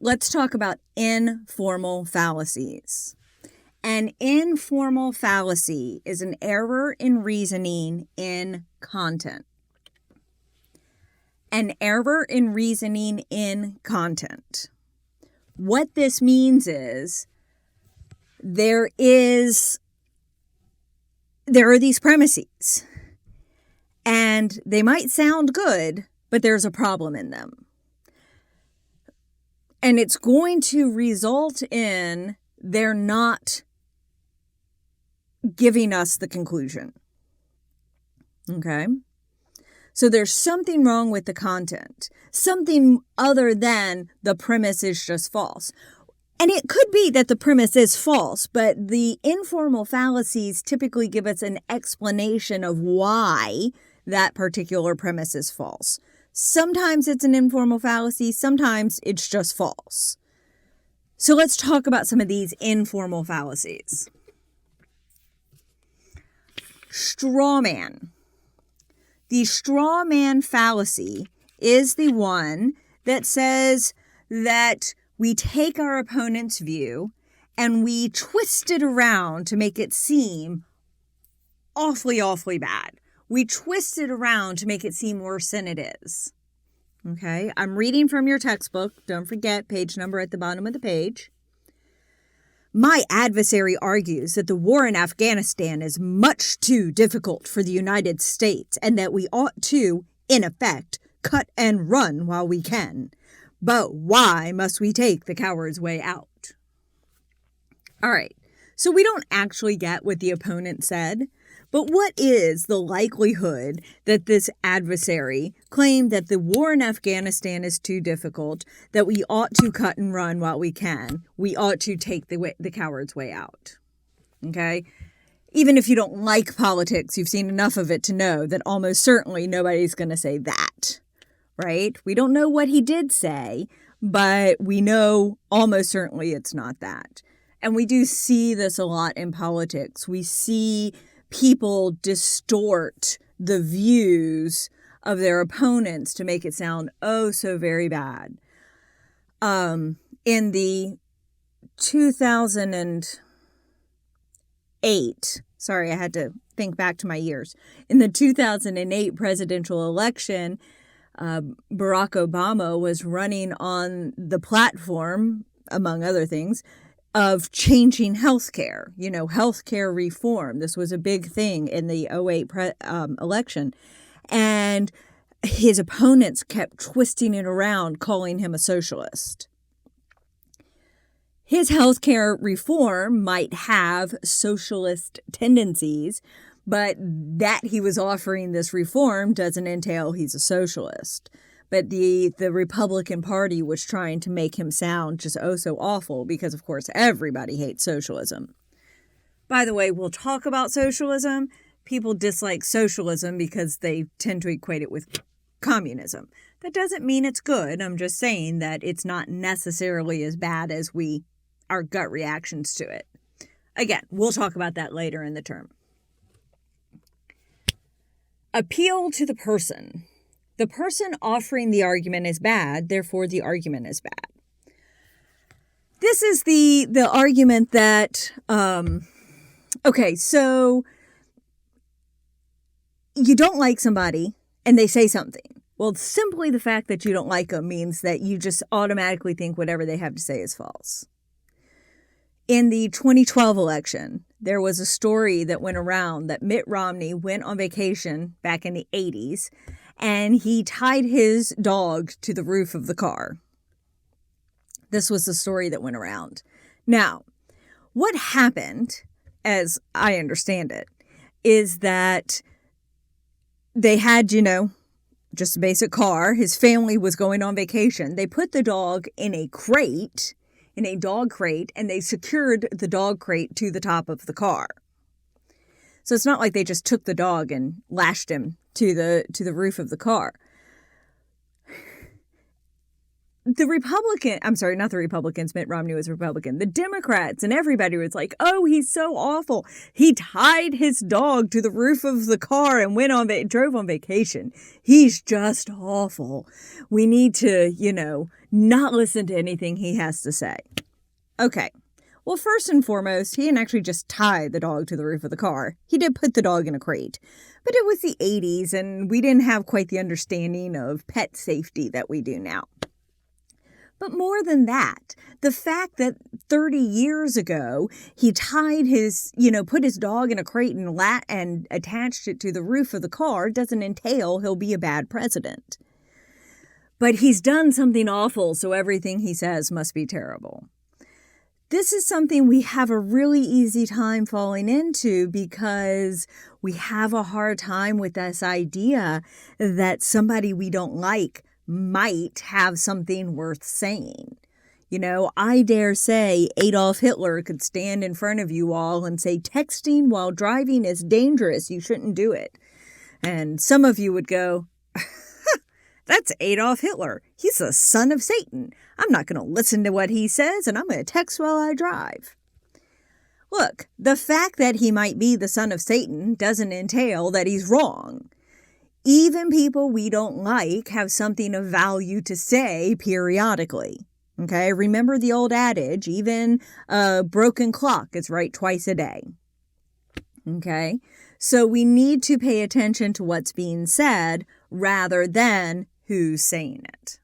let's talk about informal fallacies. An informal fallacy is an error in reasoning in content. An error in reasoning in content. What this means is there are these premises, and they might sound good, but there's a problem in them. And it's going to result in they're not giving us the conclusion. Okay? So there's something wrong with the content, something other than the premise is just false. And it could be that the premise is false, but the informal fallacies typically give us an explanation of why that particular premise is false. Sometimes it's an informal fallacy, sometimes it's just false. So let's talk about some of these informal fallacies. Straw man. The straw man fallacy is the one that says that we take our opponent's view and we twist it around to make it seem awfully, awfully bad. We twist it around to make it seem worse than it is. Okay, I'm reading from your textbook. Don't forget, page number at the bottom of the page. My adversary argues that the war in Afghanistan is much too difficult for the United States and that we ought to, in effect, cut and run while we can. But why must we take the coward's way out? All right, so we don't actually get what the opponent said, but what is the likelihood that this adversary claimed that the war in Afghanistan is too difficult, that we ought to cut and run while we can, we ought to take the coward's way out? Okay? Even if you don't like politics, you've seen enough of it to know that almost certainly nobody's going to say that, right? We don't know what he did say, but we know almost certainly it's not that. And we do see this a lot in politics. We see people distort the views of their opponents to make it sound oh so very bad. In the 2008, sorry, I had to think back to my years. In the 2008 presidential election, Barack Obama was running on the platform, among other things, of changing healthcare, healthcare reform. This was a big thing in the 2008 election. And his opponents kept twisting it around, calling him a socialist. His healthcare reform might have socialist tendencies, but that he was offering this reform doesn't entail he's a socialist. But the Republican Party was trying to make him sound just oh so awful because, of course, everybody hates socialism. By the way, we'll talk about socialism. People dislike socialism because they tend to equate it with communism. That doesn't mean it's good. I'm just saying that it's not necessarily as bad as our gut reactions to it. Again, we'll talk about that later in the term. Appeal to the person. The person offering the argument is bad, therefore the argument is bad. This is the argument that, okay, so you don't like somebody and they say something. Well, simply the fact that you don't like them means that you just automatically think whatever they have to say is false. In the 2012 election, there was a story that went around that Mitt Romney went on vacation back in the 80s and he tied his dog to the roof of the car. This was the story that went around. Now, what happened, as I understand it, is that they had, just a basic car. His family was going on vacation. They put the dog in a dog crate, and they secured the dog crate to the top of the car. So it's not like they just took the dog and lashed him to the roof of the car. not the Republicans, Mitt Romney was Republican, the Democrats and everybody was like, oh, he's so awful. He tied his dog to the roof of the car and drove on vacation. He's just awful. We need to, not listen to anything he has to say. Okay. Well, first and foremost, he didn't actually just tie the dog to the roof of the car. He did put the dog in a crate. But it was the 80s, and we didn't have quite the understanding of pet safety that we do now. But more than that, the fact that 30 years ago, he tied put his dog in a crate and attached it to the roof of the car doesn't entail he'll be a bad president. But he's done something awful, so everything he says must be terrible. This is something we have a really easy time falling into because we have a hard time with this idea that somebody we don't like might have something worth saying. I dare say Adolf Hitler could stand in front of you all and say, texting while driving is dangerous. You shouldn't do it. And some of you would go, that's Adolf Hitler. He's the son of Satan. I'm not going to listen to what he says, and I'm going to text while I drive. Look, the fact that he might be the son of Satan doesn't entail that he's wrong. Even people we don't like have something of value to say periodically. Okay, remember the old adage, even a broken clock is right twice a day. Okay, so we need to pay attention to what's being said rather than who's saying it.